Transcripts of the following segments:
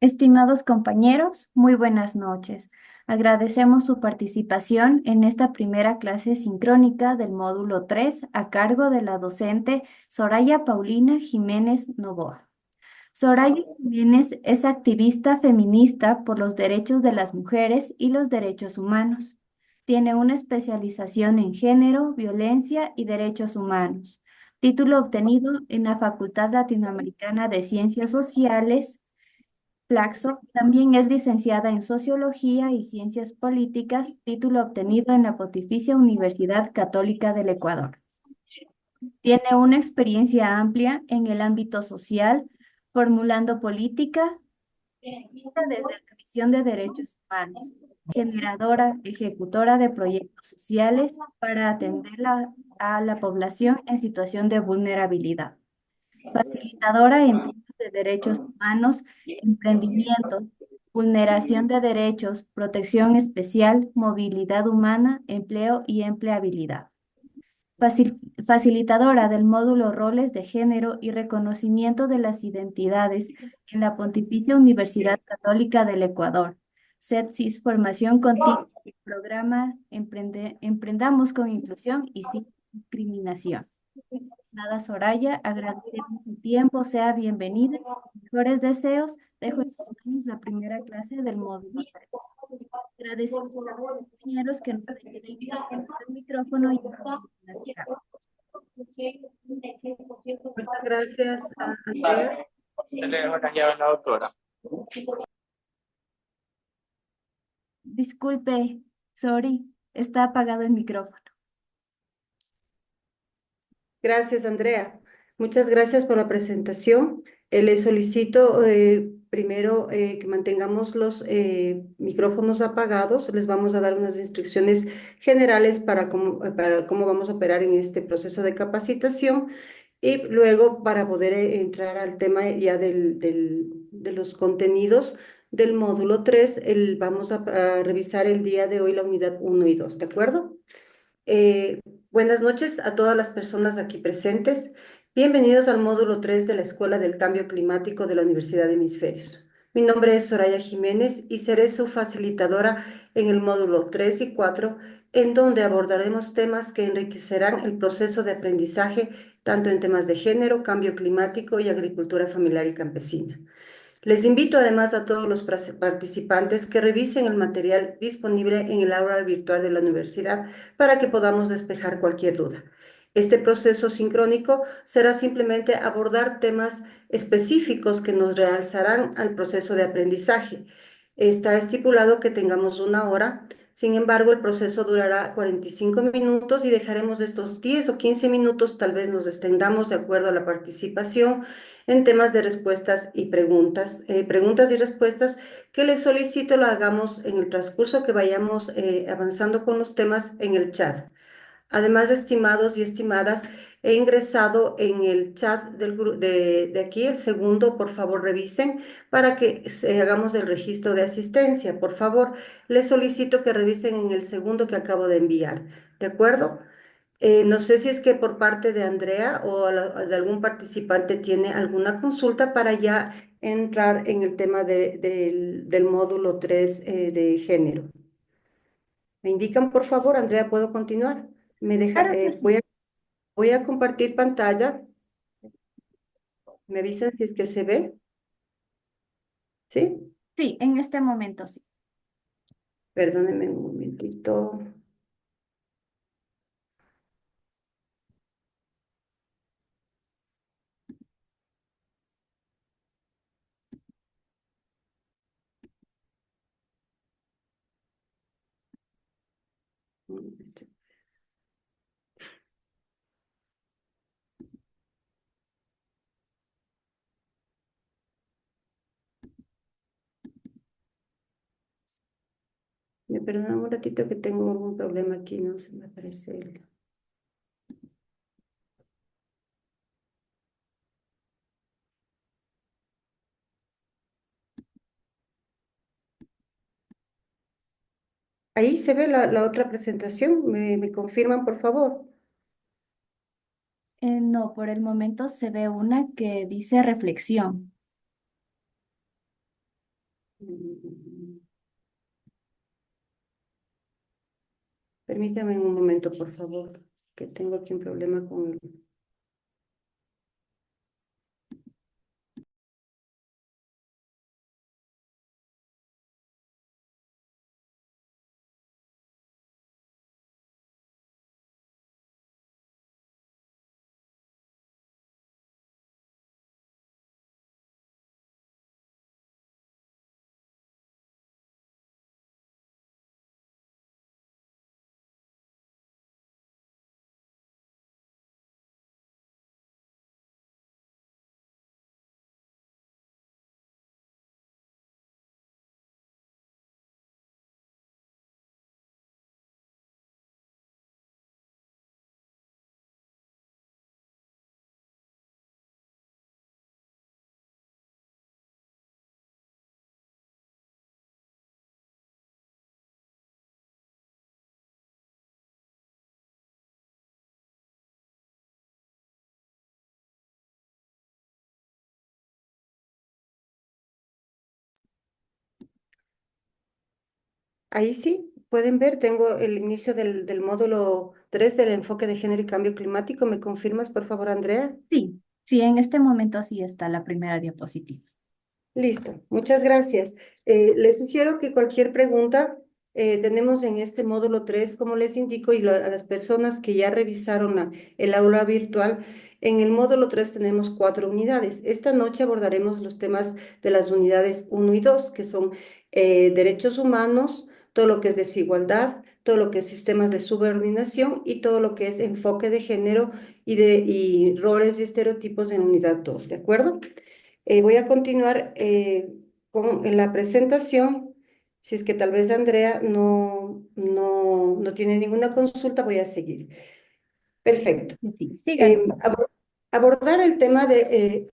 Estimados compañeros, muy buenas noches. Agradecemos su participación en esta primera clase sincrónica del módulo 3 a cargo de la docente Soraya Paulina Jiménez Novoa. Soraya Jiménez es activista feminista por los derechos de las mujeres y los derechos humanos. Tiene una especialización en género, violencia y derechos humanos. Título obtenido en la Facultad Latinoamericana de Ciencias Sociales Flaxo. También es licenciada en Sociología y Ciencias Políticas, título obtenido en la Pontificia Universidad Católica del Ecuador. Tiene una experiencia amplia en el ámbito social, formulando política desde la visión de derechos humanos, generadora, ejecutora de proyectos sociales para atender a la población en situación de vulnerabilidad, facilitadora en temas de derechos humanos, emprendimiento, vulneración de derechos, protección especial, movilidad humana, empleo y empleabilidad. Facilitadora del módulo Roles de Género y Reconocimiento de las Identidades en la Pontificia Universidad Católica del Ecuador. CETSIS, Formación Continua, programa Emprendamos con Inclusión y Sin Discriminación. Nada, Soraya, agradecemos su tiempo, sea bienvenida. Mejores deseos, dejo en sus manos la primera clase del módulo 3. Agradecemos a los compañeros que nos ayuden a prender el micrófono y las cámaras. Muchas gracias, Andrea. Se le dejo la llave a la doctora. Disculpe, sorry, está apagado el micrófono. Gracias, Andrea. Muchas gracias por la presentación. Le solicito primero que mantengamos los micrófonos apagados. Les vamos a dar unas instrucciones generales para cómo vamos a operar en este proceso de capacitación y luego para poder entrar al tema ya de los contenidos del módulo 3, vamos a revisar el día de hoy la unidad 1 y 2, ¿de acuerdo? Buenas noches a todas las personas aquí presentes. Bienvenidos al módulo 3 de la Escuela del Cambio Climático de la Universidad de Hemisferios. Mi nombre es Soraya Jiménez y seré su facilitadora en el módulo 3 y 4, en donde abordaremos temas que enriquecerán el proceso de aprendizaje tanto en temas de género, cambio climático y agricultura familiar y campesina. Les invito además a todos los participantes que revisen el material disponible en el aula virtual de la universidad para que podamos despejar cualquier duda. Este proceso sincrónico será simplemente abordar temas específicos que nos realzarán al proceso de aprendizaje. Está estipulado que tengamos 1 hora, sin embargo, el proceso durará 45 minutos y dejaremos estos 10 o 15 minutos, tal vez nos extendamos de acuerdo a la participación en temas de respuestas y preguntas y respuestas que les solicito lo hagamos en el transcurso que vayamos avanzando con los temas en el chat. Además, estimados y estimadas, he ingresado en el chat de aquí, el segundo, por favor revisen para que hagamos el registro de asistencia. Por favor, les solicito que revisen en el segundo que acabo de enviar. ¿De acuerdo? No sé si es que por parte de Andrea o de algún participante tiene alguna consulta para ya entrar en el tema del módulo 3 de género. ¿Me indican, por favor, Andrea, puedo continuar? Me deja, Claro que sí. voy a compartir pantalla. ¿Me avisan si es que se ve? ¿Sí? Sí, en este momento sí. Perdónenme un momentito. Me perdonan un ratito que tengo un problema aquí, no se me aparece el... Ahí se ve la otra presentación. ¿Me confirman, por favor? No, por el momento se ve una que dice reflexión. Permítame un momento, por favor, que tengo aquí un problema con el... Ahí sí, pueden ver, tengo el inicio del módulo 3 del enfoque de género y cambio climático. ¿Me confirmas, por favor, Andrea? Sí, sí, en este momento sí está la primera diapositiva. Listo, muchas gracias. Les sugiero que cualquier pregunta tenemos en este módulo 3, como les indico, a las personas que ya revisaron el aula virtual, en el módulo 3 tenemos 4 unidades. Esta noche abordaremos los temas de las unidades 1 y 2, que son derechos humanos, todo lo que es desigualdad, todo lo que es sistemas de subordinación y todo lo que es enfoque de género y roles y estereotipos en unidad 2, ¿de acuerdo? Voy a continuar con la presentación. Si es que tal vez Andrea no tiene ninguna consulta, voy a seguir. Perfecto. Sí, síganos. Abordar el tema de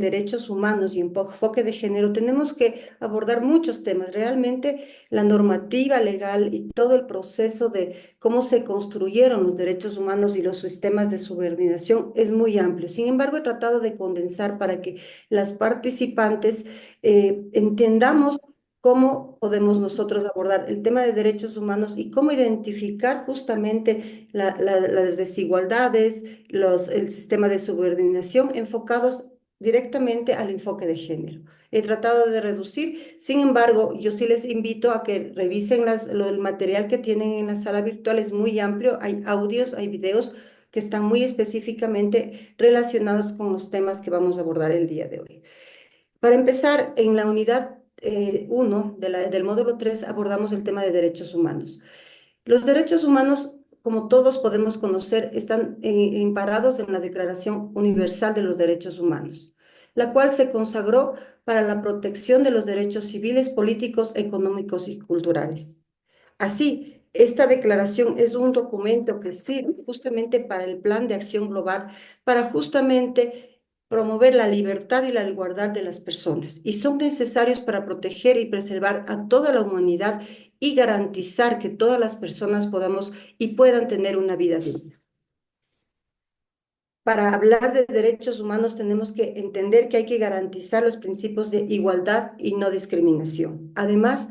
derechos humanos y enfoque de género, tenemos que abordar muchos temas. Realmente la normativa legal y todo el proceso de cómo se construyeron los derechos humanos y los sistemas de subordinación es muy amplio. Sin embargo, he tratado de condensar para que las participantes entendamos cómo podemos nosotros abordar el tema de derechos humanos y cómo identificar justamente las desigualdades, el sistema de subordinación enfocados directamente al enfoque de género. He tratado de reducir, sin embargo, yo sí les invito a que revisen el material que tienen en la sala virtual, es muy amplio, hay audios, hay videos que están muy específicamente relacionados con los temas que vamos a abordar el día de hoy. Para empezar, en la unidad 1 del módulo 3 abordamos el tema de derechos humanos. Los derechos humanos, como todos podemos conocer, están amparados en la Declaración Universal de los Derechos Humanos, la cual se consagró para la protección de los derechos civiles, políticos, económicos y culturales. Así, esta declaración es un documento que sirve justamente para el Plan de Acción Global, para justamente promover la libertad y la igualdad de las personas, y son necesarios para proteger y preservar a toda la humanidad y garantizar que todas las personas podamos y puedan tener una vida digna. Para hablar de derechos humanos tenemos que entender que hay que garantizar los principios de igualdad y no discriminación. Además,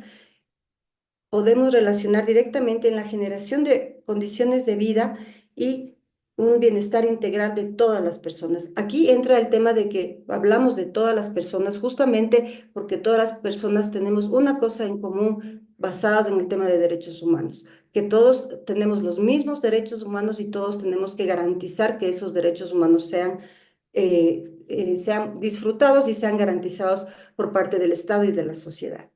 podemos relacionar directamente en la generación de condiciones de vida y un bienestar integral de todas las personas. Aquí entra el tema de que hablamos de todas las personas justamente porque todas las personas tenemos una cosa en común basadas en el tema de derechos humanos, que todos tenemos los mismos derechos humanos y todos tenemos que garantizar que esos derechos humanos sean disfrutados y sean garantizados por parte del Estado y de la sociedad.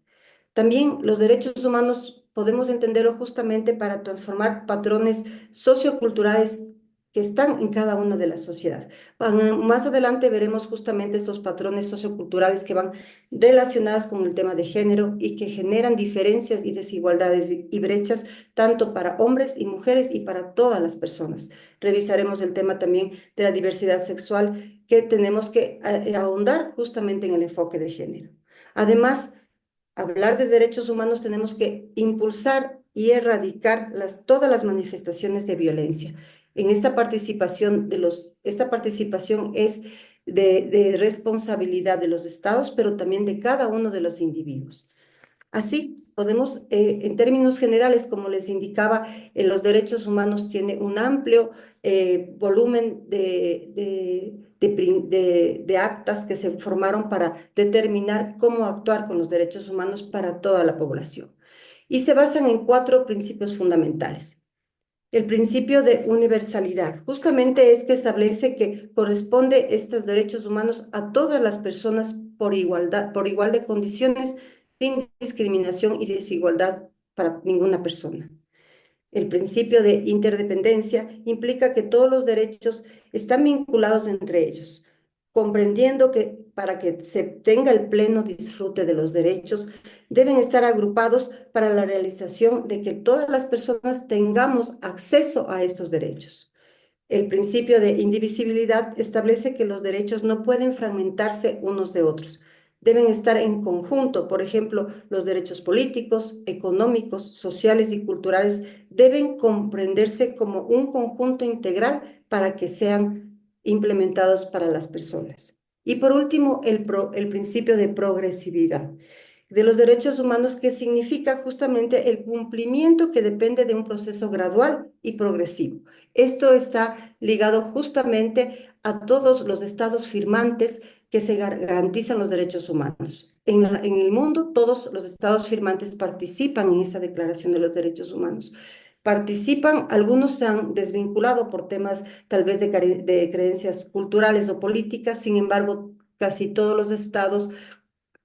También los derechos humanos podemos entenderlo justamente para transformar patrones socioculturales que están en cada una de las sociedades. Más adelante veremos justamente estos patrones socioculturales que van relacionados con el tema de género y que generan diferencias y desigualdades y brechas tanto para hombres y mujeres y para todas las personas. Revisaremos el tema también de la diversidad sexual que tenemos que ahondar justamente en el enfoque de género. Además, hablar de derechos humanos tenemos que impulsar y erradicar todas las manifestaciones de violencia. En esta participación es de responsabilidad de los estados, pero también de cada uno de los individuos. Así, podemos, en términos generales, como les indicaba, los derechos humanos tienen un amplio volumen de actas que se formaron para determinar cómo actuar con los derechos humanos para toda la población. Y se basan en cuatro principios fundamentales. El principio de universalidad, justamente es que establece que corresponde estos derechos humanos a todas las personas por igualdad, por igual de condiciones, sin discriminación y desigualdad para ninguna persona. El principio de interdependencia implica que todos los derechos están vinculados entre ellos, comprendiendo que para que se tenga el pleno disfrute de los derechos, deben estar agrupados para la realización de que todas las personas tengamos acceso a estos derechos. El principio de indivisibilidad establece que los derechos no pueden fragmentarse unos de otros. Deben estar en conjunto. Por ejemplo, los derechos políticos, económicos, sociales y culturales deben comprenderse como un conjunto integral para que sean implementados para las personas. Y por último, el principio de progresividad de los derechos humanos, que significa justamente el cumplimiento que depende de un proceso gradual y progresivo. Esto está ligado justamente a todos los estados firmantes que se garantizan los derechos humanos. En el mundo, todos los estados firmantes participan en esa Declaración de los Derechos Humanos. Participan, algunos se han desvinculado por temas tal vez de creencias culturales o políticas, sin embargo, casi todos los estados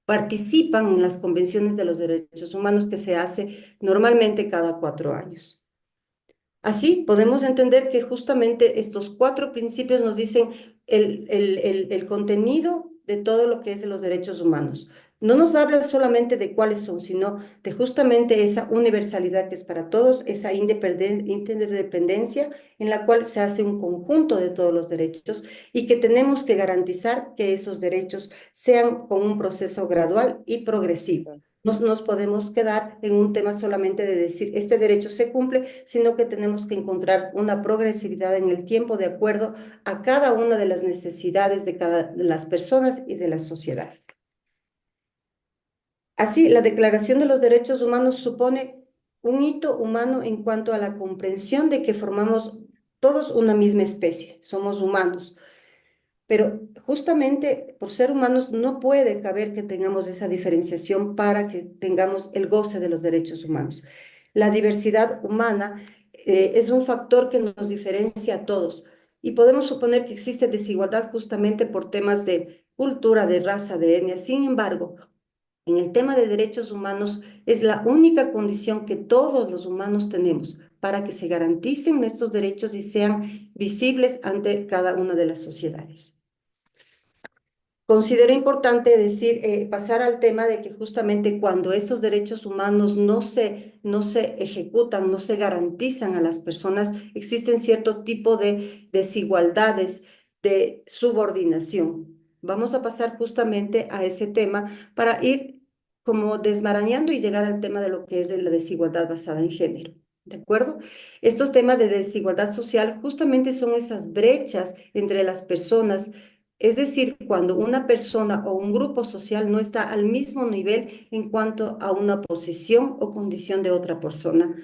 participan en las convenciones de los derechos humanos que se hace normalmente cada 4 años. Así podemos entender que justamente estos cuatro principios nos dicen el contenido de todo lo que es de los derechos humanos. No nos habla solamente de cuáles son, sino de justamente esa universalidad que es para todos, esa interdependencia en la cual se hace un conjunto de todos los derechos y que tenemos que garantizar que esos derechos sean con un proceso gradual y progresivo. No nos podemos quedar en un tema solamente de decir este derecho se cumple, sino que tenemos que encontrar una progresividad en el tiempo de acuerdo a cada una de las necesidades de las personas y de la sociedad. Así, la Declaración de los Derechos Humanos supone un hito humano en cuanto a la comprensión de que formamos todos una misma especie, somos humanos. Pero justamente por ser humanos no puede caber que tengamos esa diferenciación para que tengamos el goce de los derechos humanos. La diversidad humana es un factor que nos diferencia a todos y podemos suponer que existe desigualdad justamente por temas de cultura, de raza, de etnia. Sin embargo, en el tema de derechos humanos es la única condición que todos los humanos tenemos para que se garanticen estos derechos y sean visibles ante cada una de las sociedades. Considero importante decir, pasar al tema de que justamente cuando estos derechos humanos no se ejecutan, no se garantizan a las personas, existen cierto tipo de desigualdades, de subordinación. Vamos a pasar justamente a ese tema para ir como desmarañando y llegar al tema de lo que es la desigualdad basada en género. ¿De acuerdo? Estos temas de desigualdad social justamente son esas brechas entre las personas, es decir, cuando una persona o un grupo social no está al mismo nivel en cuanto a una posición o condición de otra persona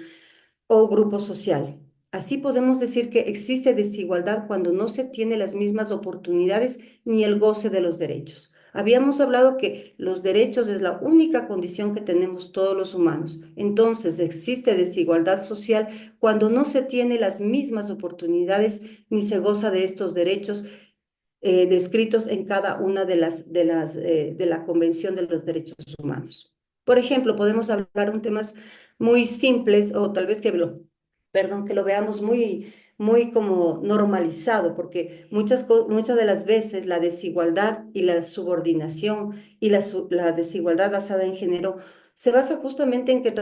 o grupo social. Así podemos decir que existe desigualdad cuando no se tiene las mismas oportunidades ni el goce de los derechos. Habíamos hablado que los derechos es la única condición que tenemos todos los humanos. Entonces existe desigualdad social cuando no se tiene las mismas oportunidades ni se goza de estos derechos descritos en cada una de la Convención de los Derechos Humanos. Por ejemplo, podemos hablar de temas muy simples o tal vez que lo veamos muy como normalizado, porque muchas de las veces la desigualdad y la subordinación y la desigualdad basada en género se basa justamente en que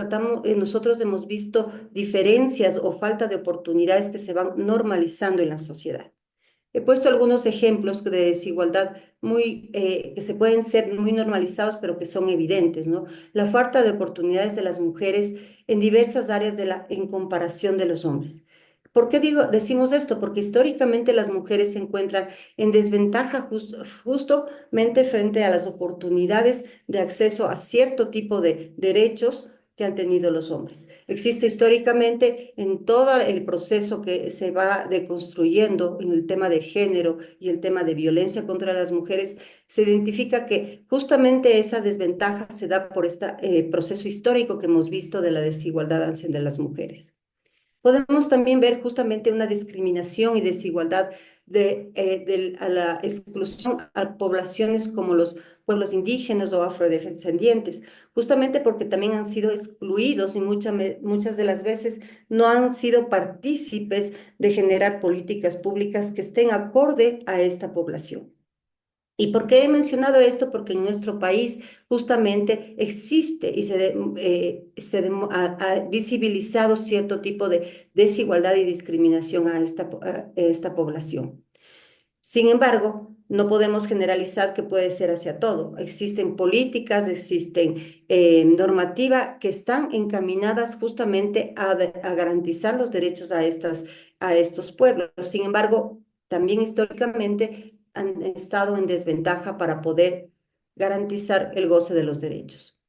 nosotros hemos visto diferencias o falta de oportunidades que se van normalizando en la sociedad. He puesto algunos ejemplos de desigualdad que se pueden ser muy normalizados, pero que son evidentes, ¿no? La falta de oportunidades de las mujeres en diversas áreas en comparación de los hombres. ¿Por qué decimos esto? Porque históricamente las mujeres se encuentran en desventaja justamente frente a las oportunidades de acceso a cierto tipo de derechos que han tenido los hombres. Existe históricamente en todo el proceso que se va deconstruyendo en el tema de género y el tema de violencia contra las mujeres, se identifica que justamente esa desventaja se da por este proceso histórico que hemos visto de la desigualdad hacia de las mujeres. Podemos también ver justamente una discriminación y desigualdad a la exclusión a poblaciones como los pueblos indígenas o afrodescendientes, justamente porque también han sido excluidos y muchas de las veces no han sido partícipes de generar políticas públicas que estén acorde a esta población. ¿Y por qué he mencionado esto? Porque en nuestro país justamente existe y ha visibilizado cierto tipo de desigualdad y discriminación a esta población. Sin embargo, no podemos generalizar que puede ser hacia todo. Existen políticas, existen normativas que están encaminadas justamente a garantizar los derechos a estos pueblos. Sin embargo, también históricamente han estado en desventaja para poder garantizar el goce de los derechos.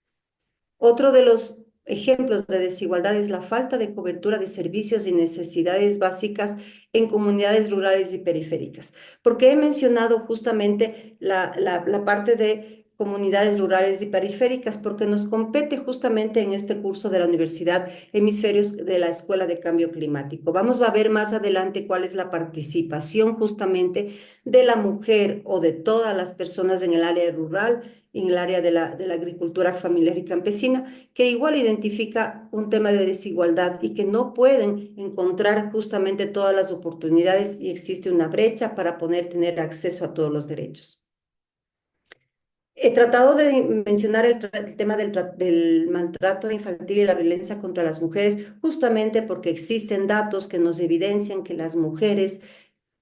Otro de los ejemplos de desigualdad es la falta de cobertura de servicios y necesidades básicas en comunidades rurales y periféricas. Porque he mencionado justamente la parte de comunidades rurales y periféricas, porque nos compete justamente en este curso de la Universidad Hemisferios de la Escuela de Cambio Climático. Vamos a ver más adelante cuál es la participación justamente de la mujer o de todas las personas en el área rural, en el área de la agricultura familiar y campesina, que igual identifica un tema de desigualdad y que no pueden encontrar justamente todas las oportunidades y existe una brecha para poder tener acceso a todos los derechos. He tratado de mencionar el tema del maltrato infantil y la violencia contra las mujeres, justamente porque existen datos que nos evidencian que las mujeres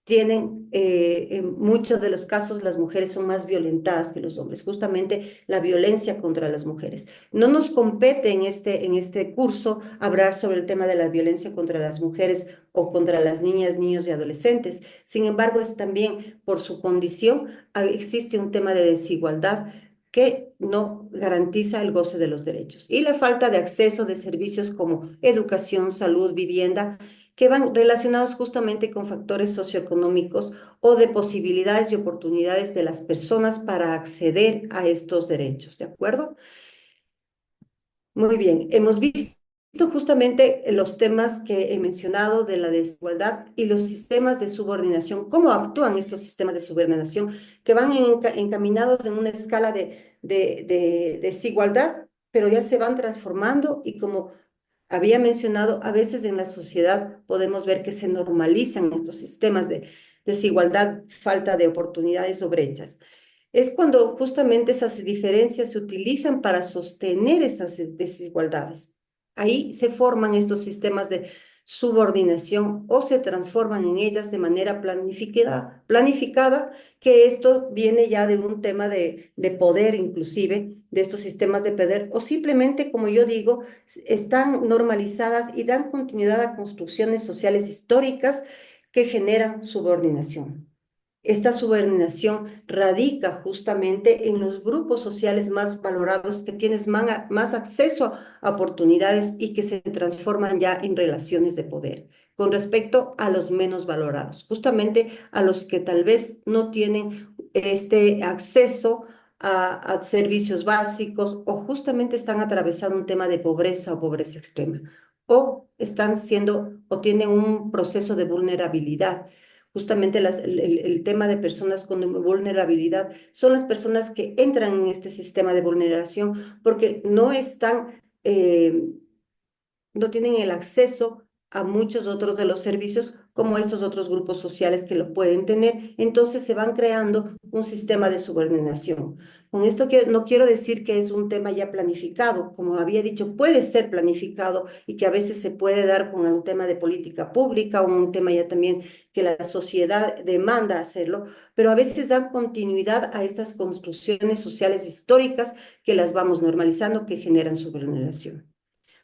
tienen, en muchos de los casos, las mujeres son más violentadas que los hombres, justamente la violencia contra las mujeres. No nos compete en este curso hablar sobre el tema de la violencia contra las mujeres o contra las niñas, niños y adolescentes. Sin embargo, es también por su condición, existe un tema de desigualdad que no garantiza el goce de los derechos. Y la falta de acceso de servicios como educación, salud, vivienda, que van relacionados justamente con factores socioeconómicos o de posibilidades y oportunidades de las personas para acceder a estos derechos, ¿de acuerdo? Muy bien, hemos visto justamente los temas que he mencionado de la desigualdad y los sistemas de subordinación, cómo actúan estos sistemas de subordinación que van encaminados en una escala de desigualdad, pero ya se van transformando y como había mencionado, a veces en la sociedad podemos ver que se normalizan estos sistemas de desigualdad, falta de oportunidades o brechas. Es cuando justamente esas diferencias se utilizan para sostener estas desigualdades. Ahí se forman estos sistemas de subordinación o se transforman en ellas de manera planificada, que esto viene ya de un tema de poder inclusive, de estos sistemas de poder, o simplemente, como yo digo, están normalizadas y dan continuidad a construcciones sociales históricas que generan subordinación. Esta subordinación radica justamente en los grupos sociales más valorados que tienen más acceso a oportunidades y que se transforman ya en relaciones de poder con respecto a los menos valorados, justamente a los que tal vez no tienen este acceso a servicios básicos o justamente están atravesando un tema de pobreza o pobreza extrema o están siendo o tienen un proceso de vulnerabilidad. Justamente el tema de personas con vulnerabilidad son las personas que entran en este sistema de vulneración porque no están, no tienen el acceso a muchos otros de los servicios como estos otros grupos sociales que lo pueden tener. Entonces se van creando un sistema de subordinación. Con esto no quiero decir que es un tema ya planificado, como había dicho, puede ser planificado y que a veces se puede dar con un tema de política pública o un tema ya también que la sociedad demanda hacerlo, pero a veces dan continuidad a estas construcciones sociales históricas que las vamos normalizando, que generan subordinación.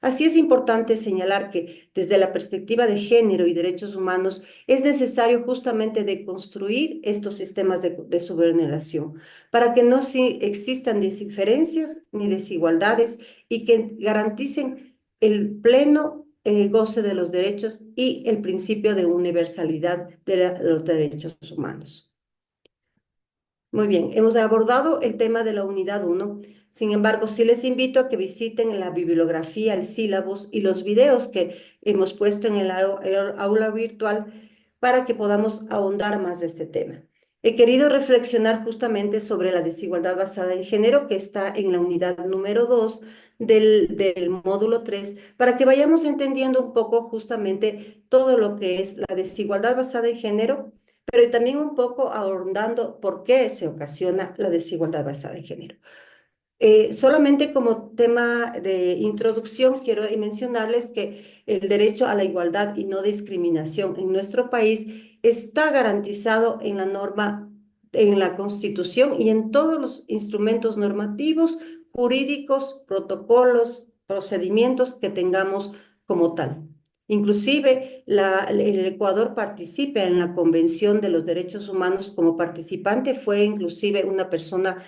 Así es importante señalar que desde la perspectiva de género y derechos humanos es necesario justamente deconstruir estos sistemas de su vulneración para que no existan diferencias ni desigualdades y que garanticen el pleno goce de los derechos y el principio de universalidad de los derechos humanos. Muy bien, hemos abordado el tema de la unidad 1. Sin embargo, sí les invito a que visiten la bibliografía, el sílabus y los videos que hemos puesto en el aula virtual para que podamos ahondar más de este tema. He querido reflexionar justamente sobre la desigualdad basada en género que está en la unidad número 2 del módulo 3, para que vayamos entendiendo un poco justamente todo lo que es la desigualdad basada en género, pero también un poco ahondando por qué se ocasiona la desigualdad basada en género. Solamente como tema de introducción, quiero mencionarles que el derecho a la igualdad y no discriminación en nuestro país está garantizado en la norma, en la Constitución y en todos los instrumentos normativos, jurídicos, protocolos, procedimientos que tengamos como tal. Inclusive el Ecuador participa en la Convención de los Derechos Humanos como participante, fue inclusive una persona,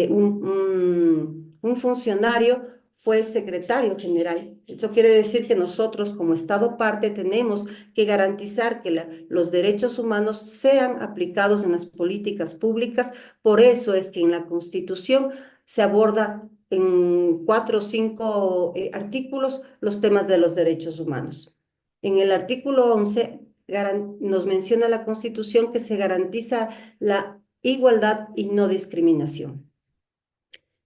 un funcionario fue secretario general. Eso quiere decir que nosotros como Estado parte tenemos que garantizar que los derechos humanos sean aplicados en las políticas públicas. Por eso es que en la Constitución se aborda en 4 o 5 artículos los temas de los derechos humanos. En el artículo 11 nos menciona la Constitución que se garantiza la igualdad y no discriminación.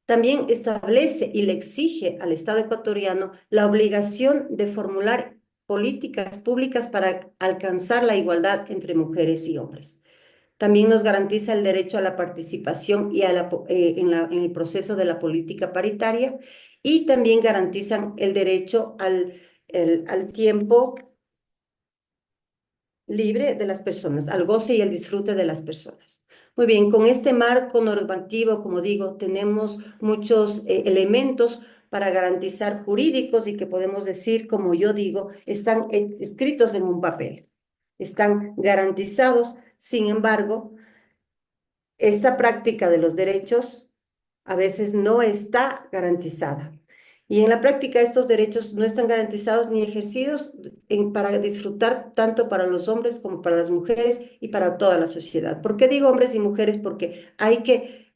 También establece y le exige al Estado ecuatoriano la obligación de formular políticas públicas para alcanzar la igualdad entre mujeres y hombres. También nos garantiza el derecho a la participación y en el proceso de la política paritaria, y también garantizan el derecho al tiempo libre de las personas, al goce y el disfrute de las personas. Muy bien, con este marco normativo, como digo, tenemos muchos elementos para garantizar jurídicos y que podemos decir, como yo digo, están escritos en un papel, están garantizados. Sin embargo, esta práctica de los derechos a veces no está garantizada. Y en la práctica estos derechos no están garantizados ni ejercidos para disfrutar tanto para los hombres como para las mujeres y para toda la sociedad. ¿Por qué digo hombres y mujeres? Porque hay que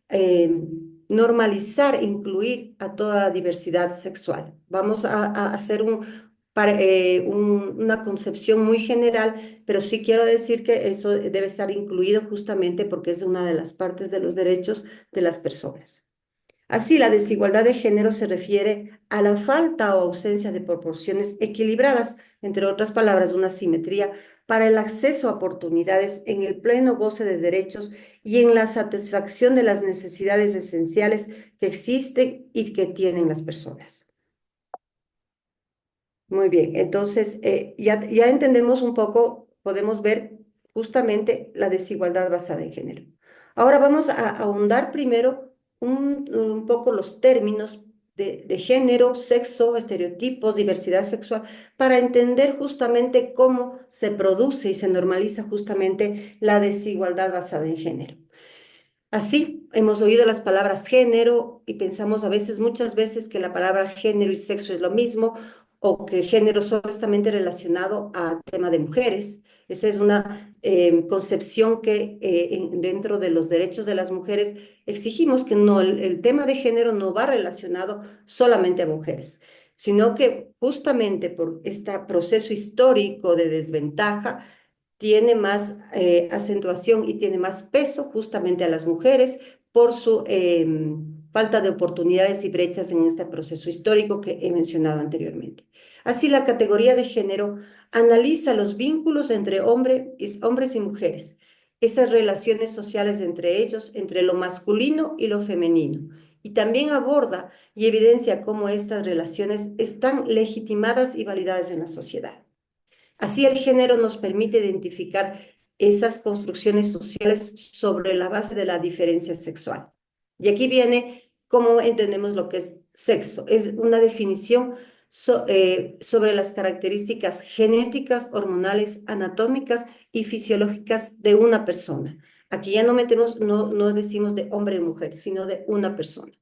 normalizar, incluir a toda la diversidad sexual. Vamos a hacer una concepción muy general, pero sí quiero decir que eso debe estar incluido justamente porque es una de las partes de los derechos de las personas. Así, la desigualdad de género se refiere a la falta o ausencia de proporciones equilibradas, entre otras palabras, una simetría para el acceso a oportunidades en el pleno goce de derechos y en la satisfacción de las necesidades esenciales que existen y que tienen las personas. Muy bien, entonces ya entendemos un poco, podemos ver justamente la desigualdad basada en género. Ahora vamos a ahondar primero un poco los términos de género, sexo, estereotipos, diversidad sexual, para entender justamente cómo se produce y se normaliza justamente la desigualdad basada en género. Así, hemos oído las palabras género y pensamos a veces, muchas veces, que la palabra género y sexo es lo mismo, o que género solo está relacionado al tema de mujeres. Esa es una concepción que dentro de los derechos de las mujeres exigimos que no, el tema de género no va relacionado solamente a mujeres, sino que justamente por este proceso histórico de desventaja, tiene más acentuación y tiene más peso justamente a las mujeres por su falta de oportunidades y brechas en este proceso histórico que he mencionado anteriormente. Así, la categoría de género analiza los vínculos entre hombres y mujeres, esas relaciones sociales entre ellos, entre lo masculino y lo femenino, y también aborda y evidencia cómo estas relaciones están legitimadas y validadas en la sociedad. Así, el género nos permite identificar esas construcciones sociales sobre la base de la diferencia sexual. Y aquí viene cómo entendemos lo que es sexo. Es una definición sobre las características genéticas, hormonales, anatómicas y fisiológicas de una persona. Aquí ya no metemos, no decimos de hombre o mujer, sino de una persona.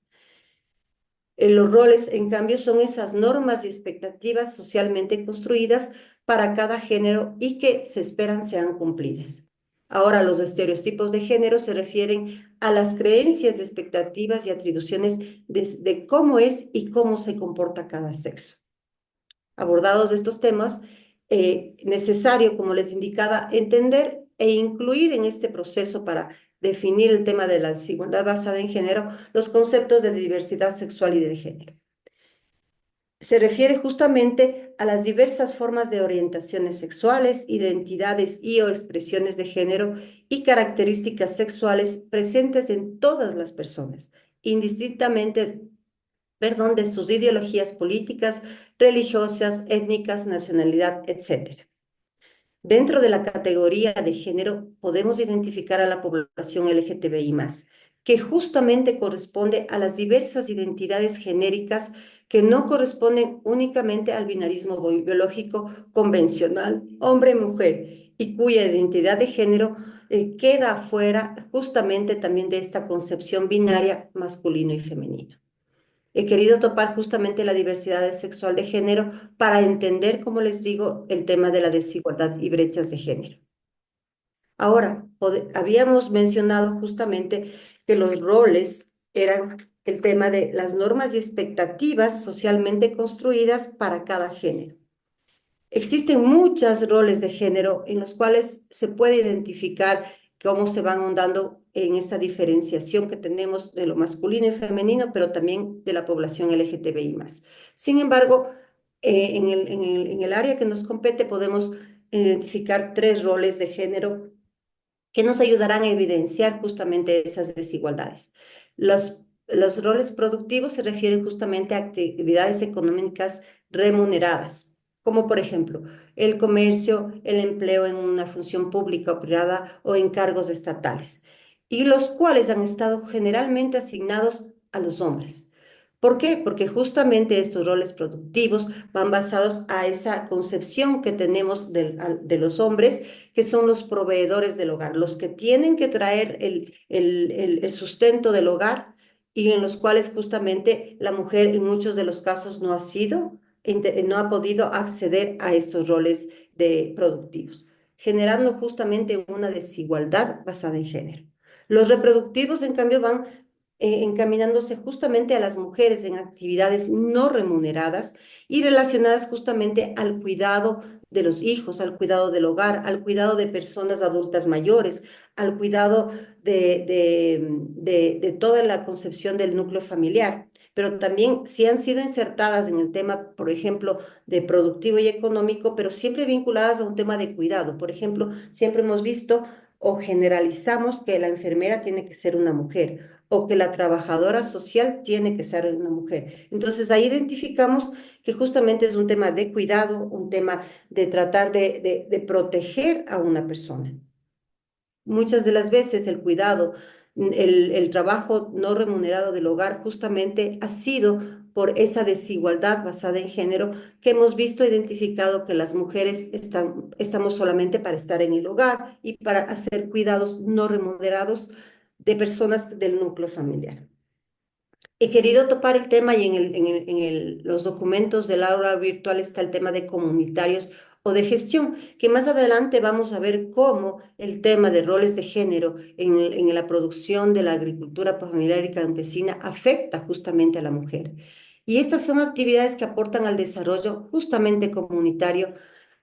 Los roles, en cambio, son esas normas y expectativas socialmente construidas para cada género y que se esperan sean cumplidas. Ahora, los estereotipos de género se refieren a las creencias, expectativas y atribuciones de cómo es y cómo se comporta cada sexo. Abordados estos temas, necesario, como les indicaba, entender e incluir en este proceso para definir el tema de la desigualdad basada en género, los conceptos de diversidad sexual y de género. Se refiere justamente a las diversas formas de orientaciones sexuales, identidades y o expresiones de género y características sexuales presentes en todas las personas, indistintamente, de sus ideologías políticas, religiosas, étnicas, nacionalidad, etc. Dentro de la categoría de género podemos identificar a la población LGTBI+, que justamente corresponde a las diversas identidades genéricas que no corresponden únicamente al binarismo biológico convencional, hombre-mujer, y cuya identidad de género queda afuera justamente también de esta concepción binaria masculino y femenino. He querido topar justamente la diversidad sexual de género para entender, como les digo, el tema de la desigualdad y brechas de género. Ahora, habíamos mencionado justamente que los roles eran el tema de las normas y expectativas socialmente construidas para cada género. Existen muchos roles de género en los cuales se puede identificar cómo se van dando en esta diferenciación que tenemos de lo masculino y femenino, pero también de la población LGTBI+. Sin embargo, en el área que nos compete podemos identificar 3 roles de género que nos ayudarán a evidenciar justamente esas desigualdades. Los roles productivos se refieren justamente a actividades económicas remuneradas, como por ejemplo el comercio, el empleo en una función pública o privada o en cargos estatales, y los cuales han estado generalmente asignados a los hombres. ¿Por qué? Porque justamente estos roles productivos van basados a esa concepción que tenemos de los hombres, que son los proveedores del hogar, los que tienen que traer el sustento del hogar, y en los cuales justamente la mujer en muchos de los casos no ha podido acceder a estos roles productivos, generando justamente una desigualdad basada en género. Los reproductivos, en cambio, van encaminándose justamente a las mujeres en actividades no remuneradas y relacionadas justamente al cuidado de los hijos, al cuidado del hogar, al cuidado de personas adultas mayores, al cuidado de toda la concepción del núcleo familiar. Pero también sí han sido insertadas en el tema, por ejemplo, de productivo y económico, pero siempre vinculadas a un tema de cuidado. Por ejemplo, siempre hemos visto o generalizamos que la enfermera tiene que ser una mujer o que la trabajadora social tiene que ser una mujer. Entonces ahí identificamos que justamente es un tema de cuidado, un tema de tratar de proteger a una persona. Muchas de las veces el cuidado, el trabajo no remunerado del hogar justamente ha sido por esa desigualdad basada en género que hemos visto identificado que las mujeres estamos solamente para estar en el hogar y para hacer cuidados no remunerados de personas del núcleo familiar. He querido topar el tema y los documentos del aula virtual está el tema de comunitarios o de gestión, que más adelante vamos a ver cómo el tema de roles de género en la producción de la agricultura familiar y campesina afecta justamente a la mujer. Y estas son actividades que aportan al desarrollo justamente comunitario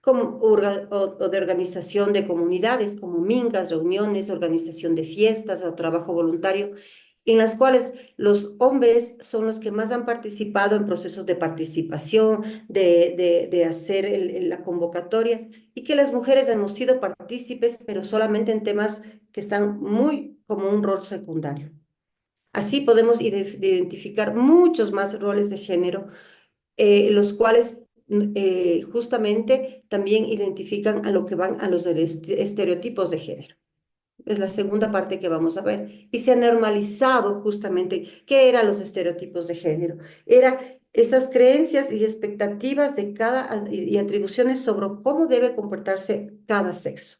o de organización de comunidades, como mingas, reuniones, organización de fiestas o trabajo voluntario, en las cuales los hombres son los que más han participado en procesos de participación, de hacer la convocatoria, y que las mujeres hemos sido partícipes, pero solamente en temas que están muy como un rol secundario. Así podemos identificar muchos más roles de género, los cuales justamente también identifican a lo que van a los estereotipos de género. Es la segunda parte que vamos a ver. Y se ha normalizado justamente qué eran los estereotipos de género. Era esas creencias y expectativas de y atribuciones sobre cómo debe comportarse cada sexo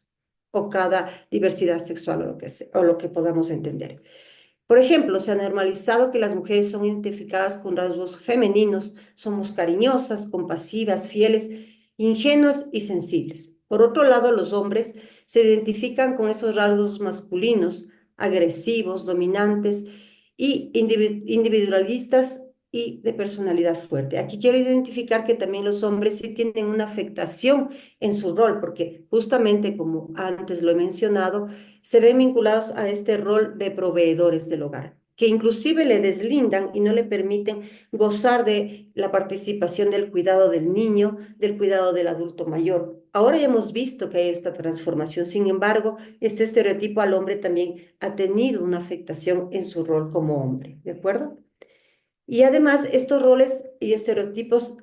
o cada diversidad sexual o lo que podamos entender. Por ejemplo, se ha normalizado que las mujeres son identificadas con rasgos femeninos, somos cariñosas, compasivas, fieles, ingenuas y sensibles. Por otro lado, los hombres se identifican con esos rasgos masculinos, agresivos, dominantes y individualistas y de personalidad fuerte. Aquí quiero identificar que también los hombres sí tienen una afectación en su rol, porque justamente como antes lo he mencionado, se ven vinculados a este rol de proveedores del hogar, que inclusive le deslindan y no le permiten gozar de la participación del cuidado del niño, del cuidado del adulto mayor. Ahora ya hemos visto que hay esta transformación, sin embargo, este estereotipo al hombre también ha tenido una afectación en su rol como hombre, ¿de acuerdo? Y además, estos roles y estereotipos,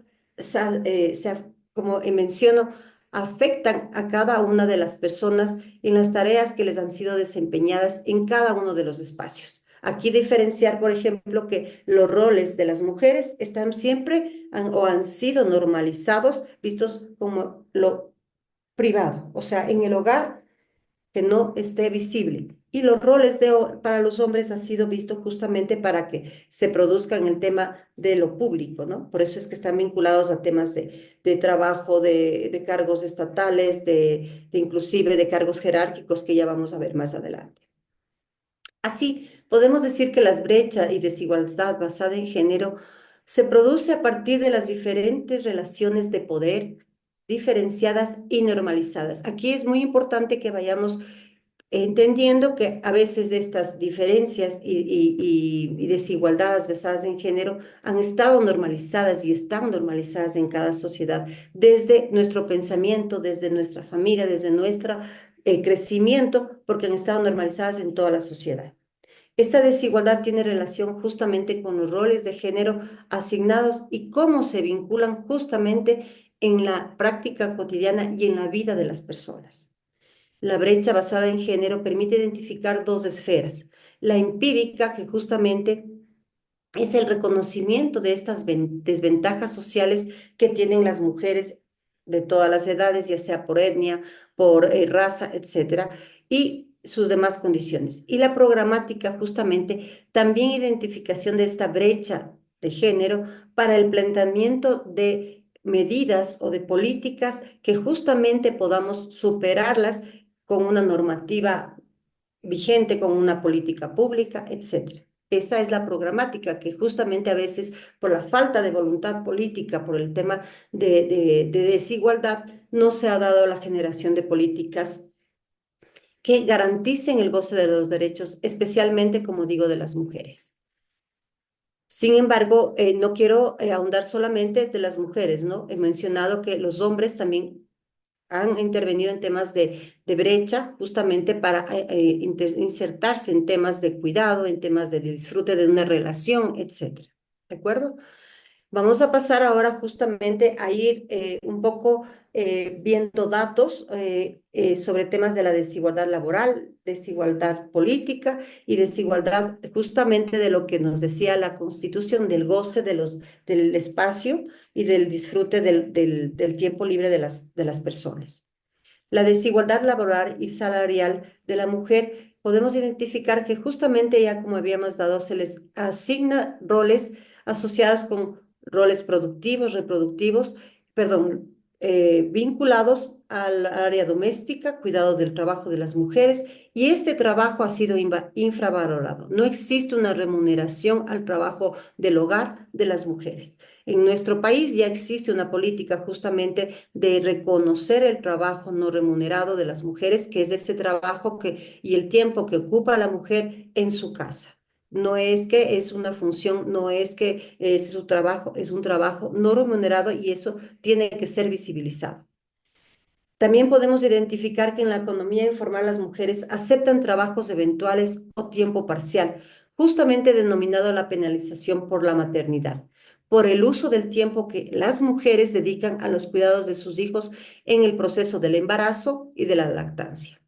como menciono, afectan a cada una de las personas en las tareas que les han sido desempeñadas en cada uno de los espacios. Aquí diferenciar, por ejemplo, que los roles de las mujeres están siempre o han sido normalizados, vistos como lo privado, o sea, en el hogar que no esté visible. Y los roles para los hombres ha sido visto justamente para que se produzca en el tema de lo público, ¿no? Por eso es que están vinculados a temas de trabajo, de cargos estatales, de inclusive de cargos jerárquicos que ya vamos a ver más adelante. Así, podemos decir que las brechas y desigualdad basada en género se produce a partir de las diferentes relaciones de poder diferenciadas y normalizadas. Aquí es muy importante que vayamos entendiendo que a veces estas diferencias y desigualdades basadas en género han estado normalizadas y están normalizadas en cada sociedad, desde nuestro pensamiento, desde nuestra familia, desde nuestro crecimiento, porque han estado normalizadas en toda la sociedad. Esta desigualdad tiene relación justamente con los roles de género asignados y cómo se vinculan justamente en la práctica cotidiana y en la vida de las personas. La brecha basada en género permite identificar dos esferas. La empírica, que justamente es el reconocimiento de estas desventajas sociales que tienen las mujeres de todas las edades, ya sea por etnia, por raza, etcétera, y sus demás condiciones. Y la programática, justamente, también identificación de esta brecha de género para el planteamiento de medidas o de políticas que justamente podamos superarlas con una normativa vigente, con una política pública, etcétera. Esa es la programática que justamente a veces por la falta de voluntad política, por el tema de desigualdad, no se ha dado la generación de políticas que garanticen el goce de los derechos, especialmente, como digo, de las mujeres. Sin embargo, no quiero ahondar solamente de las mujeres, ¿no? He mencionado que los hombres también han intervenido en temas de brecha justamente para insertarse en temas de cuidado, en temas de disfrute de una relación, etcétera. ¿De acuerdo? Vamos a pasar ahora justamente a ir un poco viendo datos sobre temas de la desigualdad laboral, desigualdad política y desigualdad justamente de lo que nos decía la Constitución, del goce del espacio y del disfrute del tiempo libre de las personas. La desigualdad laboral y salarial de la mujer, podemos identificar que justamente ya como habíamos dado, se les asigna roles asociados con roles productivos, reproductivos, perdón, vinculados al área doméstica, cuidado del trabajo de las mujeres, y este trabajo ha sido infravalorado. No existe una remuneración al trabajo del hogar de las mujeres. En nuestro país ya existe una política justamente de reconocer el trabajo no remunerado de las mujeres, que es ese trabajo y el tiempo que ocupa la mujer en su casa. No es que es una función, no es que es su trabajo, es un trabajo no remunerado y eso tiene que ser visibilizado. También podemos identificar que en la economía informal las mujeres aceptan trabajos eventuales o tiempo parcial, justamente denominado la penalización por la maternidad, por el uso del tiempo que las mujeres dedican a los cuidados de sus hijos en el proceso del embarazo y de la lactancia.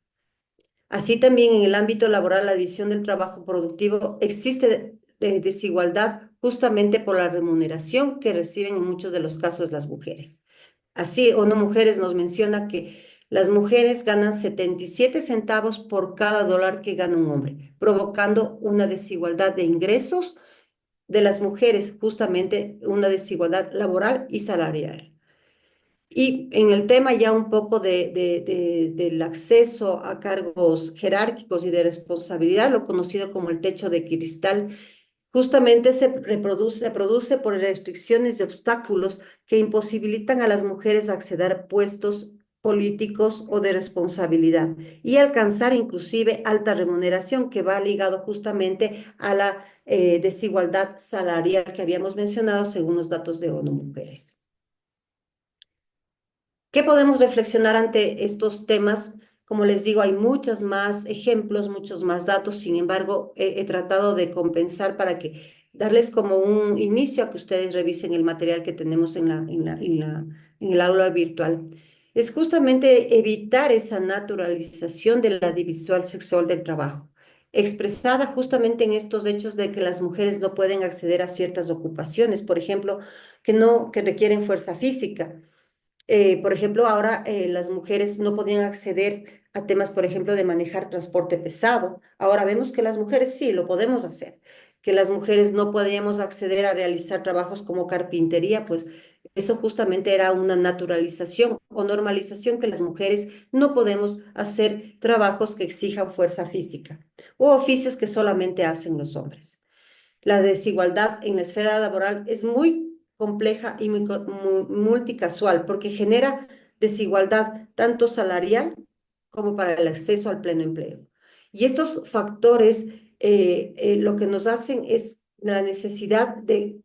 Así también en el ámbito laboral, la división del trabajo productivo existe desigualdad justamente por la remuneración que reciben en muchos de los casos las mujeres. Así, ONU Mujeres nos menciona que las mujeres ganan 77 centavos por cada dólar que gana un hombre, provocando una desigualdad de ingresos de las mujeres, justamente una desigualdad laboral y salarial. Y en el tema ya un poco del acceso a cargos jerárquicos y de responsabilidad, lo conocido como el techo de cristal, justamente se produce por restricciones y obstáculos que imposibilitan a las mujeres acceder a puestos políticos o de responsabilidad y alcanzar inclusive alta remuneración que va ligado justamente a la desigualdad salarial que habíamos mencionado según los datos de ONU Mujeres. ¿Qué podemos reflexionar ante estos temas? Como les digo, hay muchos más ejemplos, muchos más datos, sin embargo, he tratado de compensar para que darles como un inicio a que ustedes revisen el material que tenemos en el aula virtual. Es justamente evitar esa naturalización de la división sexual del trabajo, expresada justamente en estos hechos de que las mujeres no pueden acceder a ciertas ocupaciones, por ejemplo, que requieren fuerza física. Por ejemplo, ahora las mujeres no podían acceder a temas, por ejemplo, de manejar transporte pesado. Ahora vemos que las mujeres sí lo podemos hacer, que las mujeres no podíamos acceder a realizar trabajos como carpintería, pues eso justamente era una naturalización o normalización que las mujeres no podemos hacer trabajos que exijan fuerza física o oficios que solamente hacen los hombres. La desigualdad en la esfera laboral es muy compleja y muy multicasual porque genera desigualdad tanto salarial como para el acceso al pleno empleo. Y estos factores lo que nos hacen es la necesidad de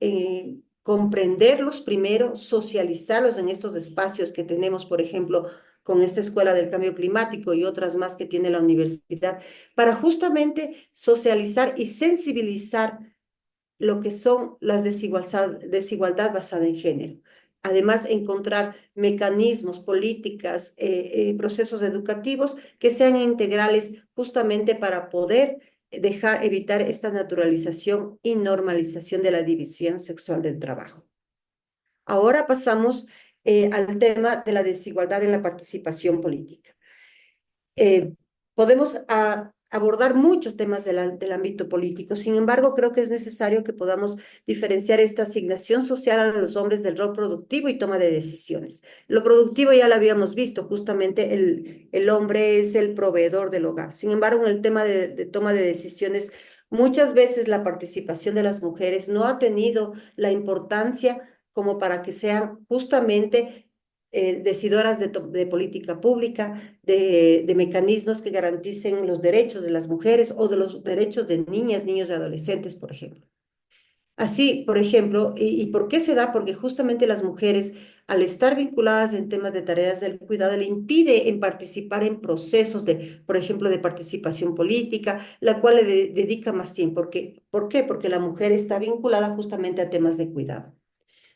comprenderlos primero, socializarlos en estos espacios que tenemos, por ejemplo, con esta Escuela del Cambio Climático y otras más que tiene la universidad, para justamente socializar y sensibilizar lo que son las desigualdad basada en género. Además, encontrar mecanismos, políticas, procesos educativos que sean integrales justamente para poder evitar esta naturalización y normalización de la división sexual del trabajo. Ahora pasamos al tema de la desigualdad en la participación política. Eh, Podemos abordar muchos temas del ámbito político. Sin embargo, creo que es necesario que podamos diferenciar esta asignación social a los hombres del rol productivo y toma de decisiones. Lo productivo ya lo habíamos visto, justamente el hombre es el proveedor del hogar. Sin embargo, en el tema de toma de decisiones, muchas veces la participación de las mujeres no ha tenido la importancia como para que sean justamente decidoras de política pública, de mecanismos que garanticen los derechos de las mujeres o de los derechos de niñas, niños y adolescentes, por ejemplo. Así, por ejemplo, ¿y por qué se da? Porque justamente las mujeres, al estar vinculadas en temas de tareas del cuidado, le impide en participar en procesos de, por ejemplo, de participación política, la cual le dedica más tiempo. ¿Por qué? Porque la mujer está vinculada justamente a temas de cuidado.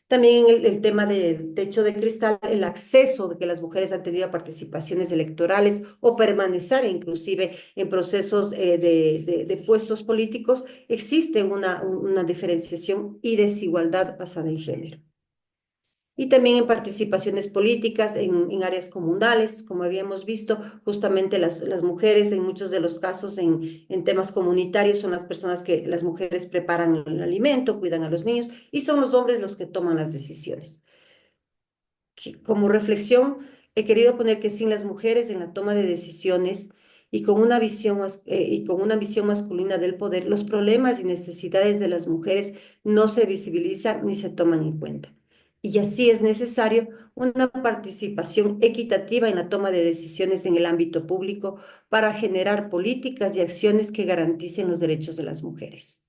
También el tema del techo de cristal, el acceso de que las mujeres han tenido a participaciones electorales o permanecer inclusive en procesos de puestos políticos, existe una diferenciación y desigualdad basada en género. Y también en participaciones políticas, en áreas comunales, como habíamos visto, justamente las mujeres en muchos de los casos en temas comunitarios son las personas que las mujeres preparan el alimento, cuidan a los niños y son los hombres los que toman las decisiones. Como reflexión, he querido poner que sin las mujeres en la toma de decisiones y con una visión masculina del poder, los problemas y necesidades de las mujeres no se visibilizan ni se toman en cuenta. Y así es necesario una participación equitativa en la toma de decisiones en el ámbito público para generar políticas y acciones que garanticen los derechos de las mujeres.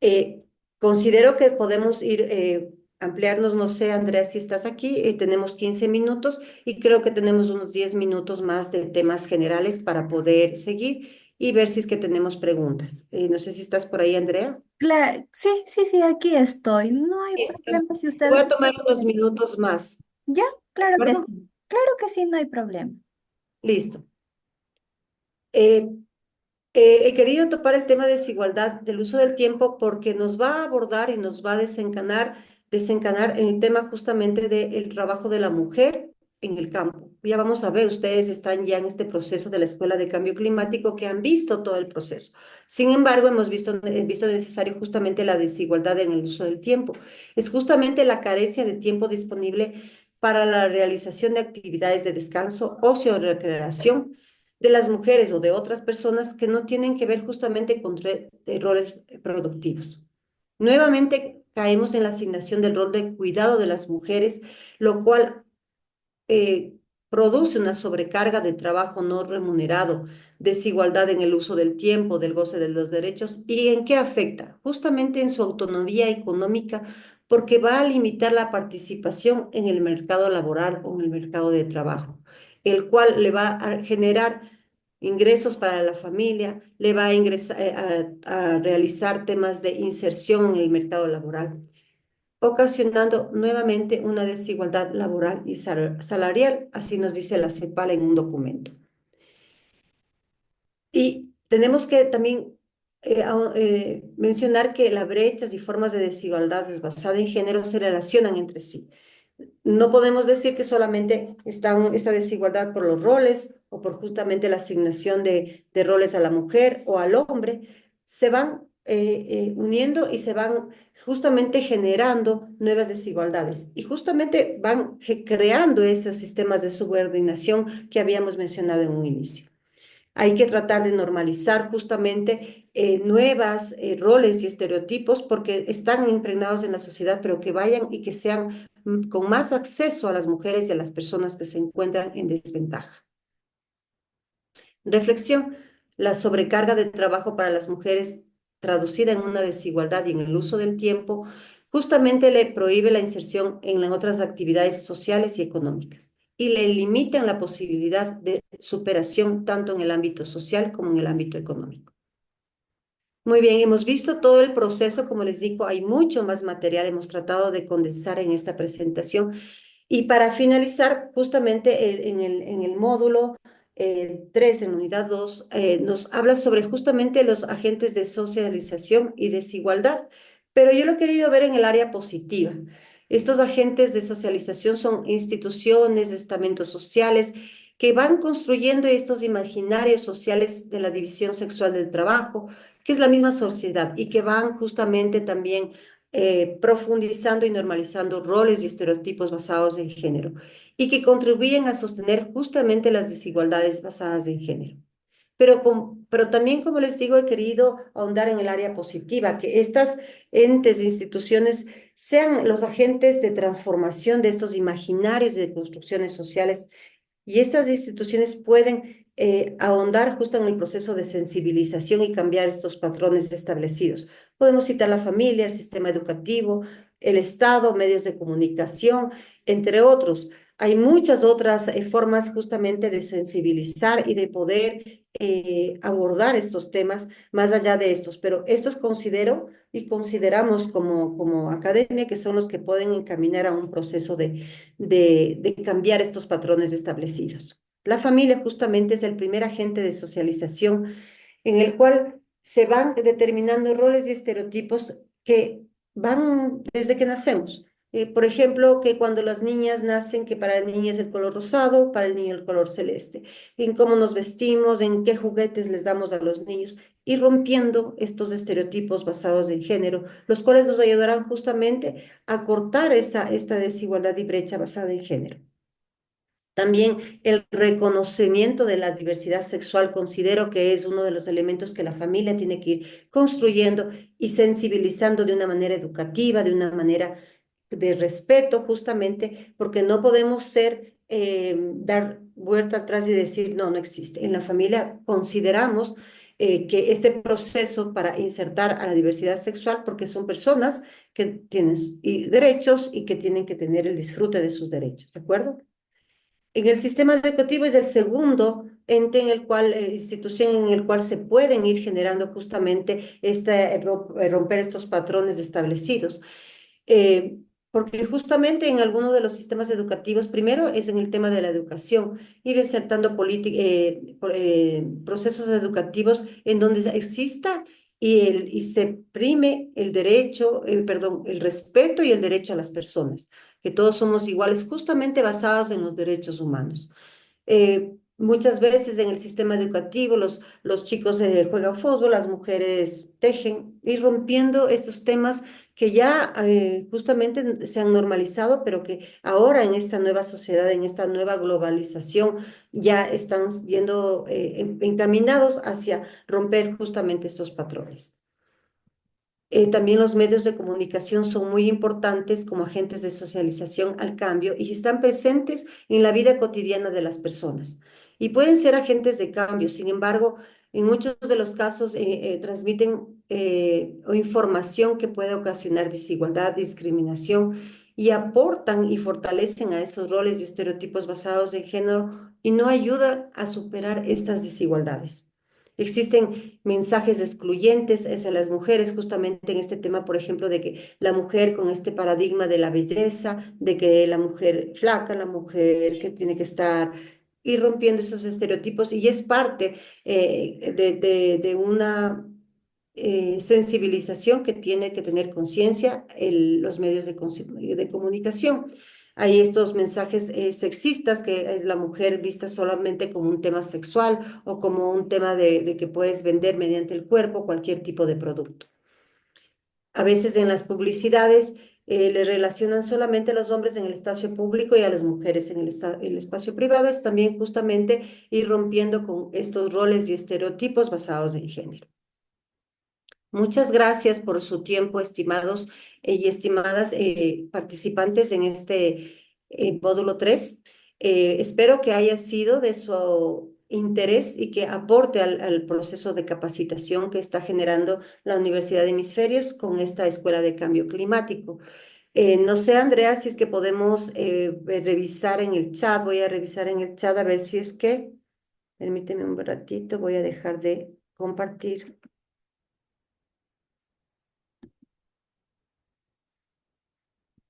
Eh, Considero que podemos ir, ampliarnos, no sé, Andrea, si estás aquí, tenemos 15 minutos y creo que tenemos unos 10 minutos más de temas generales para poder seguir y ver si es que tenemos preguntas. No sé si estás por ahí, Andrea. Sí, sí, sí, aquí estoy. No hay Listo. problema si Voy usted a tomar unos minutos más, ¿de ya, claro que acuerdo? sí. Claro que sí, no hay problema. Listo. Eh, He querido topar el tema de desigualdad del uso del tiempo porque nos va a abordar y nos va a desencanar en el tema justamente del trabajo de la mujer en el campo. Ya vamos a ver, ustedes están ya en este proceso de la Escuela de Cambio Climático que han visto todo el proceso. Sin embargo, hemos visto necesario justamente la desigualdad en el uso del tiempo. Es justamente la carencia de tiempo disponible para la realización de actividades de descanso, ocio o recreación de las mujeres o de otras personas que no tienen que ver justamente con roles productivos. Nuevamente caemos en la asignación del rol de cuidado de las mujeres, lo cual eh, produce una sobrecarga de trabajo no remunerado, desigualdad en el uso del tiempo, del goce de los derechos. ¿Y en qué afecta? Justamente en su autonomía económica, porque va a limitar la participación en el mercado laboral o en el mercado de trabajo, el cual le va a generar ingresos para la familia, le va a, a realizar temas de inserción en el mercado laboral, ocasionando nuevamente una desigualdad laboral y salarial, así nos dice la CEPAL en un documento. Y tenemos que también mencionar que las brechas y formas de desigualdades basadas en género se relacionan entre sí. No podemos decir que solamente está esta desigualdad por los roles o por justamente la asignación de roles a la mujer o al hombre. Se van uniendo y se van justamente generando nuevas desigualdades y justamente van creando esos sistemas de subordinación que habíamos mencionado en un inicio. Hay que tratar de normalizar justamente nuevas roles y estereotipos porque están impregnados en la sociedad, pero que vayan y que sean con más acceso a las mujeres y a las personas que se encuentran en desventaja. Reflexión, la sobrecarga de trabajo para las mujeres traducida en una desigualdad y en el uso del tiempo, justamente le prohíbe la inserción en las otras actividades sociales y económicas y le limitan la posibilidad de superación tanto en el ámbito social como en el ámbito económico. Muy bien, hemos visto todo el proceso, como les digo, hay mucho más material, hemos tratado de condensar en esta presentación. Y para finalizar, justamente en el módulo 3, en unidad 2, nos habla sobre justamente los agentes de socialización y desigualdad, pero yo lo he querido ver en el área positiva. Estos agentes de socialización son instituciones, estamentos sociales, que van construyendo estos imaginarios sociales de la división sexual del trabajo, que es la misma sociedad, y que van justamente también profundizando y normalizando roles y estereotipos basados en género y que contribuyen a sostener justamente las desigualdades basadas en género. Pero también, como les digo, he querido ahondar en el área positiva, que estas entes e instituciones sean los agentes de transformación de estos imaginarios de construcciones sociales y estas instituciones pueden ahondar justo en el proceso de sensibilización y cambiar estos patrones establecidos. Podemos citar la familia, el sistema educativo, el Estado, medios de comunicación, entre otros. Hay muchas otras formas justamente de sensibilizar y de poder abordar estos temas más allá de estos, pero estos considero y consideramos como academia que son los que pueden encaminar a un proceso de cambiar estos patrones establecidos. La familia justamente es el primer agente de socialización en el cual se van determinando roles y estereotipos que van desde que nacemos. Por ejemplo, que cuando las niñas nacen, que para la niña es el color rosado, para el niño el color celeste, en cómo nos vestimos, en qué juguetes les damos a los niños, y rompiendo estos estereotipos basados en género, los cuales nos ayudarán justamente a cortar esta desigualdad y brecha basada en género. También el reconocimiento de la diversidad sexual considero que es uno de los elementos que la familia tiene que ir construyendo y sensibilizando de una manera educativa, de una manera de respeto, justamente porque no podemos dar vuelta atrás y decir, no, no existe. En la familia consideramos que este proceso para insertar a la diversidad sexual, porque son personas que tienen derechos y que tienen que tener el disfrute de sus derechos, ¿de acuerdo? En el sistema educativo es el segundo ente en el cual, institución en el cual se pueden ir generando justamente romper estos patrones establecidos. porque justamente en algunos de los sistemas educativos, primero es en el tema de la educación, ir insertando procesos educativos en donde exista y se prime el derecho, perdón, el respeto y el derecho a las personas, que todos somos iguales, justamente basados en los derechos humanos. Muchas veces en el sistema educativo los chicos juegan fútbol, las mujeres tejen, ir rompiendo estos temas que ya justamente se han normalizado, pero que ahora en esta nueva sociedad, en esta nueva globalización, ya están yendo encaminados hacia romper justamente estos patrones. También los medios de comunicación son muy importantes como agentes de socialización al cambio y están presentes en la vida cotidiana de las personas. Y pueden ser agentes de cambio, sin embargo, en muchos de los casos transmiten o información que puede ocasionar desigualdad, discriminación y aportan y fortalecen a esos roles y estereotipos basados en género y no ayudan a superar estas desigualdades. Existen mensajes excluyentes hacia las mujeres, justamente en este tema, por ejemplo, de que la mujer con este paradigma de la belleza, de que la mujer flaca, la mujer que tiene que estar, ir rompiendo esos estereotipos y es parte de una sensibilización que tiene que tener conciencia los medios de comunicación. Hay estos mensajes sexistas, que es la mujer vista solamente como un tema sexual o como un tema de que puedes vender mediante el cuerpo cualquier tipo de producto. A veces en las publicidades le relacionan solamente a los hombres en el espacio público y a las mujeres en el espacio privado. Es también justamente ir rompiendo con estos roles y estereotipos basados en género. Muchas gracias por su tiempo, estimados y estimadas participantes en este módulo 3. Espero que haya sido de su interés y que aporte al proceso de capacitación que está generando la Universidad de Hemisferios con esta Escuela de Cambio Climático. No sé, Andrea, si es que podemos revisar en el chat. Voy a revisar en el chat a ver si es que, permíteme un ratito, voy a dejar de compartir.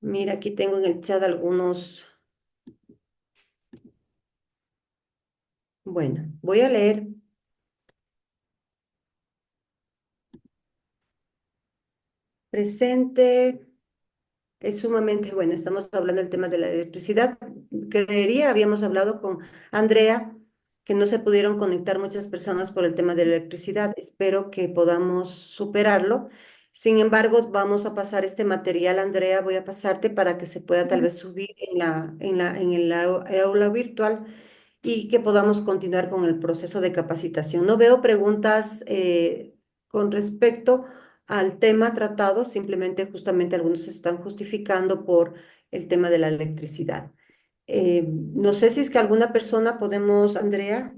Mira, aquí tengo en el chat algunos. Bueno, voy a leer. Presente es sumamente bueno. Estamos hablando del tema de la electricidad. Creería, habíamos hablado con Andrea, que no se pudieron conectar muchas personas por el tema de la electricidad. Espero que podamos superarlo. Sin embargo, vamos a pasar este material, Andrea, voy a pasarte para que se pueda tal vez subir en el aula virtual y que podamos continuar con el proceso de capacitación. No veo preguntas con respecto al tema tratado, simplemente justamente algunos se están justificando por el tema de la electricidad. No sé si es que alguna persona podemos, Andrea,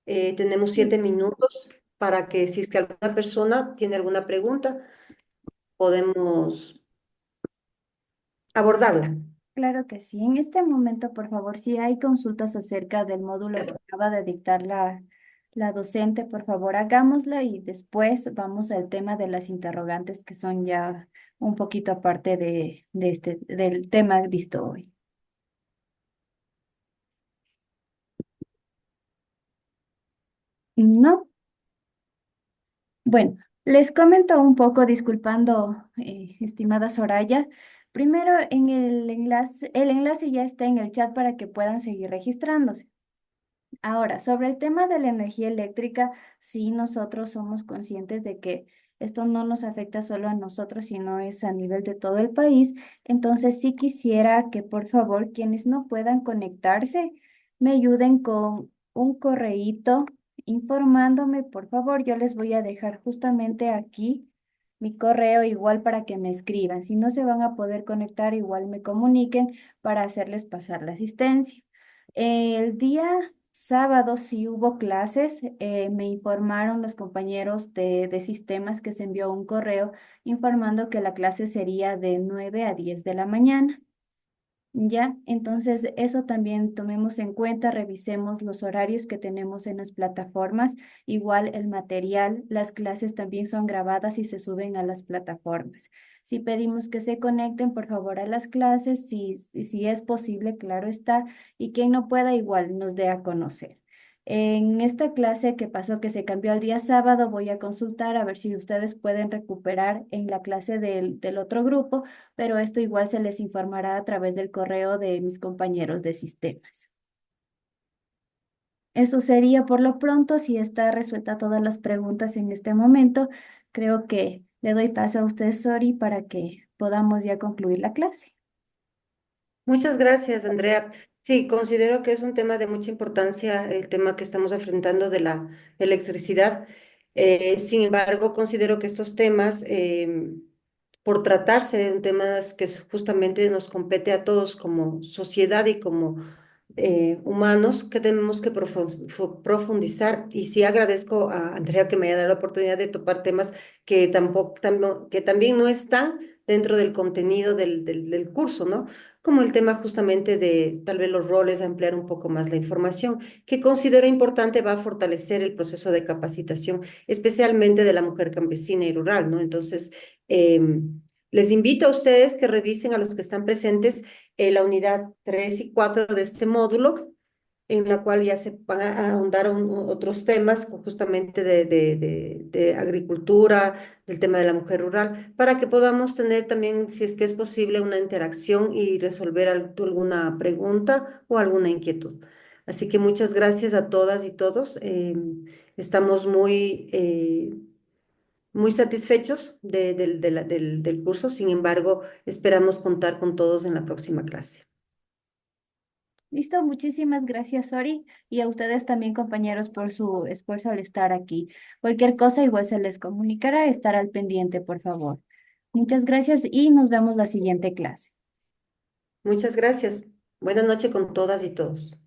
tenemos Sí, 7 minutos para que si es que alguna persona tiene alguna pregunta, podemos abordarla. claro que sí. En este momento, por favor, si hay consultas acerca del módulo que acaba de dictar la docente, por favor, hagámosla y después vamos al tema de las interrogantes que son ya un poquito aparte del tema visto hoy. ¿No? Bueno, les comento un poco, disculpando, estimada Soraya. Primero, el enlace ya está en el chat para que puedan seguir registrándose. Ahora, sobre el tema de la energía eléctrica, sí nosotros somos conscientes de que esto no nos afecta solo a nosotros, sino es a nivel de todo el país. Entonces, sí quisiera que por favor quienes no puedan conectarse me ayuden con un correíto informándome, por favor. Yo les voy a dejar justamente aquí mi correo igual para que me escriban. Si no se van a poder conectar, igual me comuniquen para hacerles pasar la asistencia. El día sábado sí hubo clases, me informaron los compañeros de sistemas que se envió un correo informando que la clase sería de 9 a 10 de la mañana. Ya, entonces eso también tomemos en cuenta, revisemos los horarios que tenemos en las plataformas, igual el material, las clases también son grabadas y se suben a las plataformas. Si pedimos que se conecten, por favor, a las clases, si es posible, claro está, y quien no pueda, igual nos dé a conocer. En esta clase que pasó, que se cambió al día sábado, voy a consultar a ver si ustedes pueden recuperar en la clase del otro grupo, pero esto igual se les informará a través del correo de mis compañeros de sistemas. Eso sería por lo pronto. Si está resuelta todas las preguntas en este momento, creo que le doy paso a usted, Sori, para que podamos ya concluir la clase. Muchas gracias, Andrea. Sí, considero que es un tema de mucha importancia el tema que estamos enfrentando de la electricidad. Sin embargo, considero que estos temas, por tratarse de un temas que justamente nos compete a todos como sociedad y como humanos, que tenemos que profundizar. Y sí agradezco a Andrea que me haya dado la oportunidad de topar temas que que también no están dentro del contenido del curso, ¿no? Como el tema justamente de tal vez los roles, ampliar un poco más la información, que considero importante, va a fortalecer el proceso de capacitación, especialmente de la mujer campesina y rural, ¿no? Entonces, les invito a ustedes que revisen a los que están presentes la unidad 3 y 4 de este módulo, en la cual ya se van a ahondar otros temas justamente de agricultura, del tema de la mujer rural, para que podamos tener también, si es que es posible, una interacción y resolver alguna pregunta o alguna inquietud. Así que muchas gracias a todas y todos. Estamos muy satisfechos del curso. Sin embargo, esperamos contar con todos en la próxima clase. Listo, muchísimas gracias, Sori, y a ustedes también, compañeros, por su esfuerzo al estar aquí. Cualquier cosa igual se les comunicará, estar al pendiente, por favor. Muchas gracias y nos vemos la siguiente clase. Muchas gracias. Buenas noches con todas y todos.